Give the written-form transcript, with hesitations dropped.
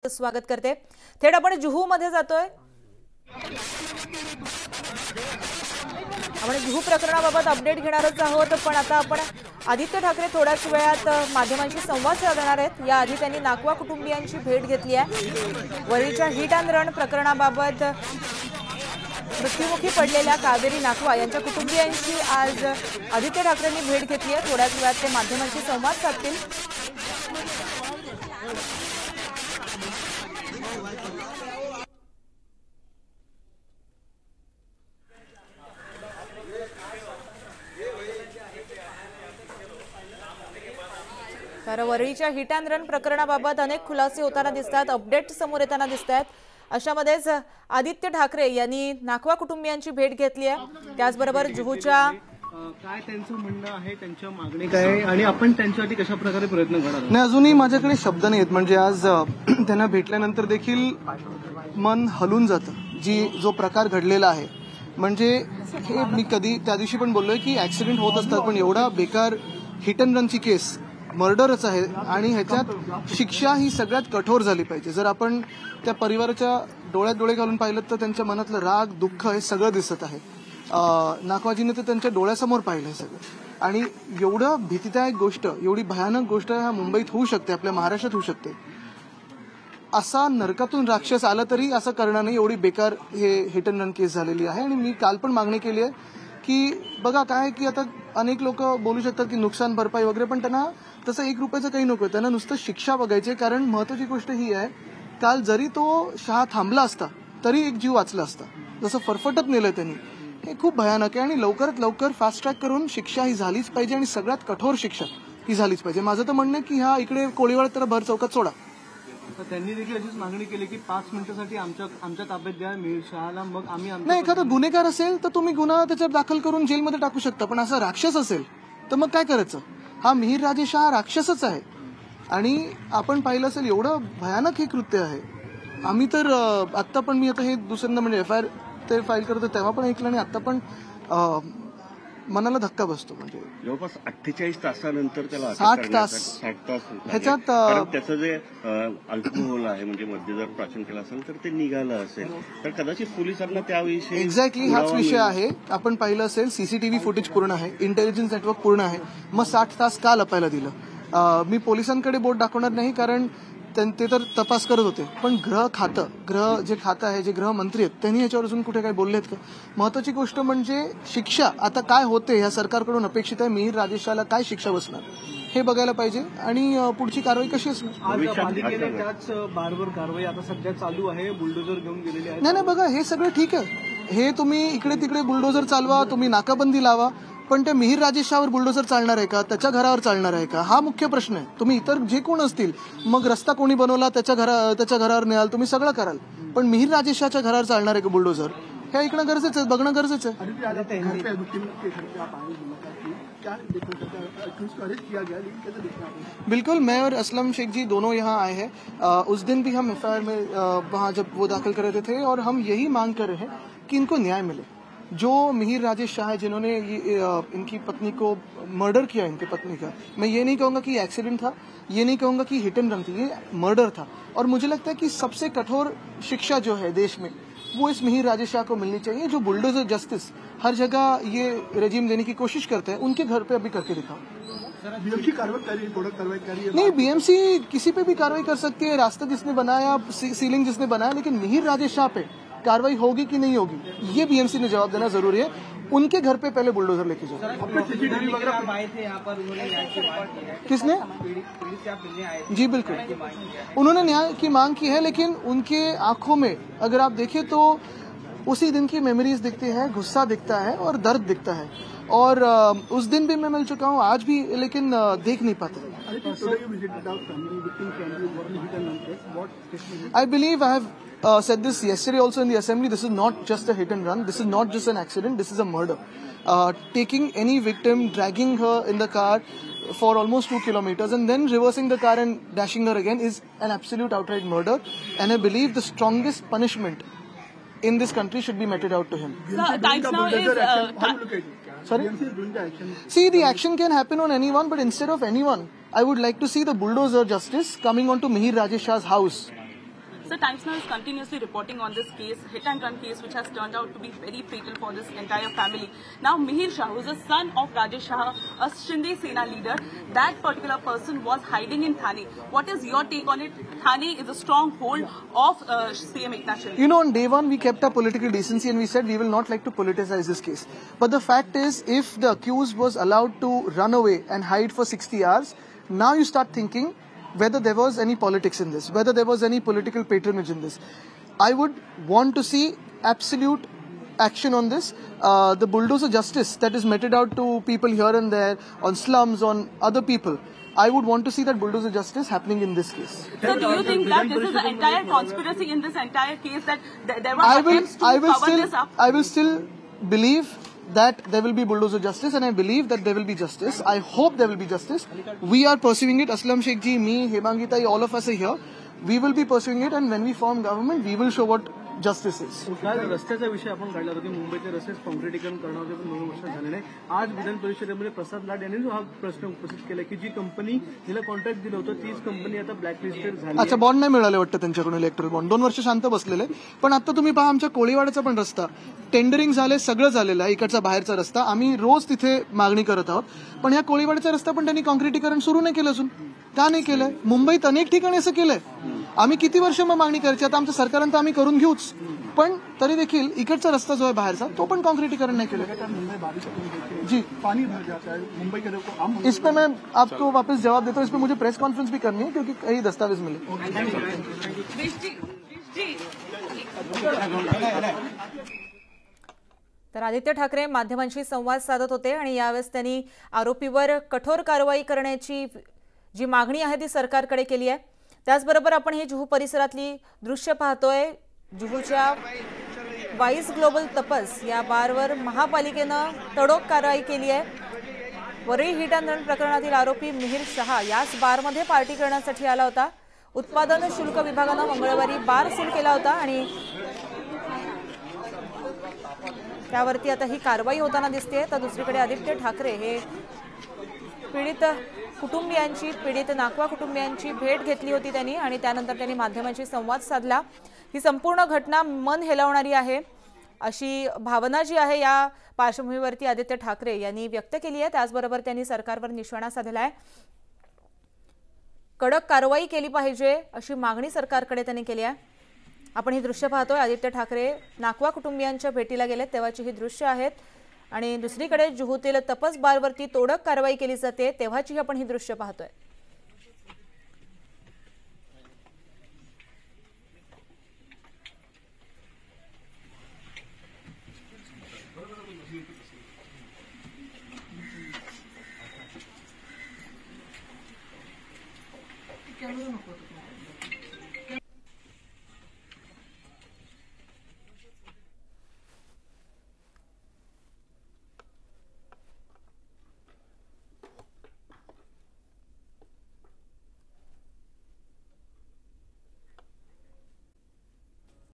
स्वागत करते। थेट आपण जुहू मध्ये जातोय। आपण जुहू प्रकरणाबाबत अपडेट घेणारच आहोत, पण आता आपण आदित्य ठाकरे थोड्याच वेळात माध्यमांशी संवाद साधणार आहेत। या आधी त्यांनी नाकवा कुटुंबियांची भेट घेतली आहे। वरळीच्या हिट अँड रन प्रकरणाबाबत मृत्युमुखी पडलेल्या कावेरी नाकवा यांच्या कुटुंबियांची आज आदित्य ठाकरेंनी भेट घेतली आहे। थोड्याच वेळात ते माध्यमांशी संवाद साधतील। तर वरळीच्या हिट अँड रन प्रकरणाबाबत अनेक खुलासे होताना दिसतात, अपडेट समोर येताना दिसतात। अशामध्येच आदित्य ठाकरे यांनी नाकवा कुटुंबियांची भेट घेतली आहे। त्याचबरोबर जुहूच्या काय त्यांचं म्हणणं आहे, त्यांच्या मागणी काय आहे आणि आपण त्यांच्यासाठी कशा प्रकारे प्रयत्न करणार? नाही, अजूनही माझ्याकडे शब्द नाहीत। म्हणजे आज त्यांना भेटल्यानंतर देखील मन हलून जातं। जो प्रकार घडलेला आहे, म्हणजे हे मी कधी त्या दिवशी पण बोललोय की ऍक्सिडेंट होत असतात, पण एवढा बेकार हिट अँड रनची केस मर्डरच आहे आणि ह्याच्यात शिक्षा ही सगळ्यात कठोर झाली पाहिजे। जर आपण त्या परिवाराच्या डोळ्यात डोळे घालून पाहिलं तर त्यांच्या मनातलं राग, दुःख हे सगळं दिसत आहे। नाकवाजीने तर त्यांच्या डोळ्यासमोर पाहिलंय सगळं। आणि एवढं भीतीदायक गोष्ट, एवढी भयानक गोष्ट ह्या मुंबईत होऊ शकते, आपल्या महाराष्ट्रात होऊ शकते। असा नरकातून राक्षस आला तरी असं करणार नाही, एवढी बेकार हे हिट अँड रन केस झालेली आहे। आणि मी काल पण मागणी केली आहे की बघा काय की आता अनेक लोक बोलू शकतात की नुकसान भरपाई वगैरे, पण त्यांना तसं 1 रुपयाचं काही नको, त्यांना नुसतं शिक्षा बघायची। कारण महत्वाची गोष्ट ही आहे, काल जरी तो शहा थांबला असता तरी एक जीव वाचला असता, जसं फरफटत नेलं त्यांनी। हे खूप भयानक आहे आणि लवकरात लवकर फास्ट ट्रॅक करून शिक्षा ही झालीच पाहिजे आणि सगळ्यात कठोर शिक्षा ही झालीच पाहिजे। माझं तर म्हणणं आहे की ह्या इकडे कोळीवाड तर भर चौकात सोडा। त्यांनी देखील अशीच मागणी केली की 5 मिनिटांसाठी आमच्या ताब्यात द्या शहाला, मग आम्ही नाही, एखादा गुन्हेगार असेल तर तुम्ही गुन्हा त्याच्यात दाखल करून जेलमध्ये टाकू शकता, पण असा राक्षस असेल तर मग काय करायचं? हा मिहिर राजेश हा राक्षसच आहे आणि आपण पाहिलं असेल एवढं भयानक हे कृत्य आहे। आम्ही तर आत्ता पण मी आता हे दुसऱ्यांदा म्हणजे FIR ते फाईल करतो तेव्हा पण ऐकलं आणि आता पण मनाला धक्का बसतो। म्हणजे जवळपास 48 तासानंतर त्याला 60 तास ह्याच्यात त्याचं जे अल्कोहोल आहे, म्हणजे मद्य जर प्राशन केलं असेल तर ते निघालं असेल तर कदाचित पोलिसांना त्याविषयी एक्झॅक्टली हाच विषय आहे। आपण पाहिलं असेल CCTV फुटेज पूर्ण आहे, इंटेलिजन्स नेटवर्क पूर्ण आहे, मग 60 तास का लपायला दिलं? मी पोलिसांकडे बोट दाखवणार नाही कारण ते तर तपास करत होते, पण जे खातं आहे, जे गृहमंत्री आहेत त्यांनी याच्यावर अजून कुठे काय बोललेत का? महत्वाची गोष्ट म्हणजे शिक्षा आता काय होते ह्या सरकारकडून अपेक्षित आहे, मिहिर राजेशाला काय शिक्षा बसणार हे बघायला पाहिजे आणि पुढची कारवाई कशी असणार। त्याच बारवर कारवाई आता सध्या चालू आहे, बुलडोजर घेऊन गेलेले आहेत। नाही बघा, हे सगळं ठीक आहे, हे तुम्ही इकडे तिकडे बुलडोजर चालवा, तुम्ही नाकाबंदी लावा, पण त्या मिहिर राजेशावर बुलडोजर चालणार आहे का? त्याच्या घरावर चालणार आहे का? हा मुख्य प्रश्न आहे। तुम्ही इतर जे कोण असतील, मग रस्ता कोणी बनवला त्याच्या घरावर न्याल, तुम्ही सगळं कराल, पण मिहिर राजेशाच्या घरावर चालणार आहे का बुलडोजर? हे ऐकणं गरजेचं आहे, बगना गरजेचं है। बिल्कुल, मैं और असलम शेख जी दोनों यहाँ आए हैं। उस दिन भी हम FIR में वहाँ जब वो दाखिल कर रहे थे और हम यही मांग कर रहे हैं कि इनको न्याय मिले। जो मिहिर राजेश शाह है, जिन्होंने इनकी पत्नी को मर्डर किया, इनकी पत्नी का, मैं ये नहीं कहूंगा कि एक्सीडेंट था, ये नहीं कहूंगा कि हिट एंड रन थी, ये मर्डर था। और मुझे लगता है कि सबसे कठोर शिक्षा जो है देश में वो इस मिहिर राजेश शाह को मिलनी चाहिए। जो बुलडोजर जस्टिस हर जगह ये रेजिम देने की कोशिश करते हैं, उनके घर पे अभी करके दिखाओ। BMC कार्रवाई कर रही है? नहीं, BMC किसी पे भी कार्रवाई कर सकती है, रास्ता जिसने बनाया, सीलिंग जिसने बनाया, लेकिन मिहिर राजेश शाह पे कार्रवाई होगी कि नहीं होगी ये BMC ने जवाब देना जरूरी है। उनके घर पे पहले बुलडोजर लेके जाओ। किसने? जी बिल्कुल, उन्होंने न्याय की मांग की है, लेकिन उनके आंखों में अगर आप देखें तो उसी दिन की मेमोरीज दिखती है, गुस्सा दिखता है और दर्द दिखता है। और उस दिन भी मैं मिल चुका हूँ, आज भी, लेकिन देख नहीं पाते। I believe I have said this yesterday also in the assembly. This is not just a hit and run. This is not just an accident. This is a murder. Taking any victim, dragging her in the car for almost 2 kilometers and then reversing the car and dashing her again is an absolute outright murder. And I believe the strongest punishment in this country should be meted out to him. Sorry? See, the action can happen on anyone, but instead of anyone, I would like to see the bulldozer justice coming onto Mihiर Rajesh Shah's house So Times Now is continuously reporting on this case, hit and run case, which has turned out to be very fatal for this entire family. Now Mihir Shah, who is the son of Rajesh Shah, a Shinde Sena leader, that particular person was hiding in Thane. What is your take on it? Thane is a stronghold of CM Eknath Shinde. You know, on day one, we kept our political decency and we said we will not like to politicize this case. But the fact is, if the accused was allowed to run away and hide for 60 hours, now you start thinking whether there was any politics in this, whether there was any political patronage in this. I would want to see absolute action on this. The bulldozer justice that is meted out to people here and there, on slums, on other people. I would want to see that bulldozer justice happening in this case. So do you think that this is the entire conspiracy in this entire case, that there were attempts to cover this up? I will still believe that there will be bulldozer justice, and I believe that there will be justice. I hope there will be justice. We are pursuing it. Aslam Sheikh ji, me, Hemangi Tai, all of us are here. We will be pursuing it, and when we form government, we will show what justice is. काल रस्त्याचा विषय आपण काढला होता की मुंबईचे रस्ते काँक्रिटीकरण करण्याचे पण 2 वर्ष झाले नाही. आज विधान परिषदेमध्ये प्रसाद लाड यांनी जो हा प्रश्न उपस्थित केला की जी कंपनी जिला कॉन्ट्रॅक्ट दिलं होतं तीच कंपनी आता ब्लॅकलिस्टेड झाली. अच्छा, बॉन्ड नाही मिळाले वाटतं त्यांच्याकडून, इलेक्ट्रल बॉन्ड. 2 वर्ष शांत बसलेले. पण आता तुम्ही पहा, आमच्या कोळीवाड्याचा पण रस्ता टेंडरिंग झाले, सगळं झालेलं आहे. इकडचा बाहेरचा रस्ता आम्ही रोज तिथे मागणी करत आहोत. पण या कोळीवाड्याचा रस्ता पण त्यांनी काँक्रिटीकरण सुरू नाही केलं अजून. का नाही केलंय? मुंबईत अनेक ठिकाणी असं केलंय. आम्ही किती वर्ष मग मागणी करायची? आता आमच्या सरकारनं तर आम्ही करून घेऊच, पण तरी देखील इकडचा रस्ता जो आहे बाहेरचा, तो पण काँक्रिटीकरण नहीं केलं. जी, पानी भर जाता है मुंबई के. इस पे मैं आपको वापस जवाब देता हूँ. इस पे मुझे प्रेस कॉन्फ्रेंस भी करनी है क्योंकि कई दस्तावेज मिले. तर आदित्य ठाकरे माध्यमांशी संवाद साधत होते आणि यावेळेस त्यांनी आरोपीवर कठोर कारवाई करण्याची जी मागणी आहे ती सरकारकडे केली आहे. त्याचबरोबर आपण ही जुहू परिसरातली दृश्य पाहतोय. जुहूच्या वाईस ग्लोबल तपस या बारवर महापालिकेनं तडोक कारवाई केली आहे. वरळी हिट अँड रन प्रकरणातील आरोपी मिहिर शहा याच बारमध्ये पार्टी करण्यासाठी आला होता. उत्पादन शुल्क विभागानं मंगळवारी बार सील केला होता आणि त्यावरती आता ही कारवाई होताना दिसते. तर दुसरीकडे आदित्य ठाकरे हे पीडित कुटुंबियांची, पीडित नाकवा कुटुंबियांची भेट घेतली होती त्यांनी आणि त्यानंतर त्यांनी माध्यमांशी संवाद साधला. ही संपूर्ण घटना मन हेलावणारी आहे अशी भावना जी आहे या पार्श्वभूमीवरती आदित्य ठाकरे यांनी व्यक्त केली आहे. त्याचबरोबर त्यांनी सरकारवर निशाणा साधला आहे. कडक कारवाई केली पाहिजे अशी मागणी सरकारकडे त्यांनी केली आहे. आपण ही दृश्य पाहतोय. आदित्य ठाकरे नाकवा कुटुंबियांच्या भेटीला गेलेत तेव्हाची ही दृश्य आहेत आणि दुसरीकडे जुहूतील तपस बारवरती तोडक कारवाई केली जाते तेव्हाची आपण ही दृश्य पाहतोय.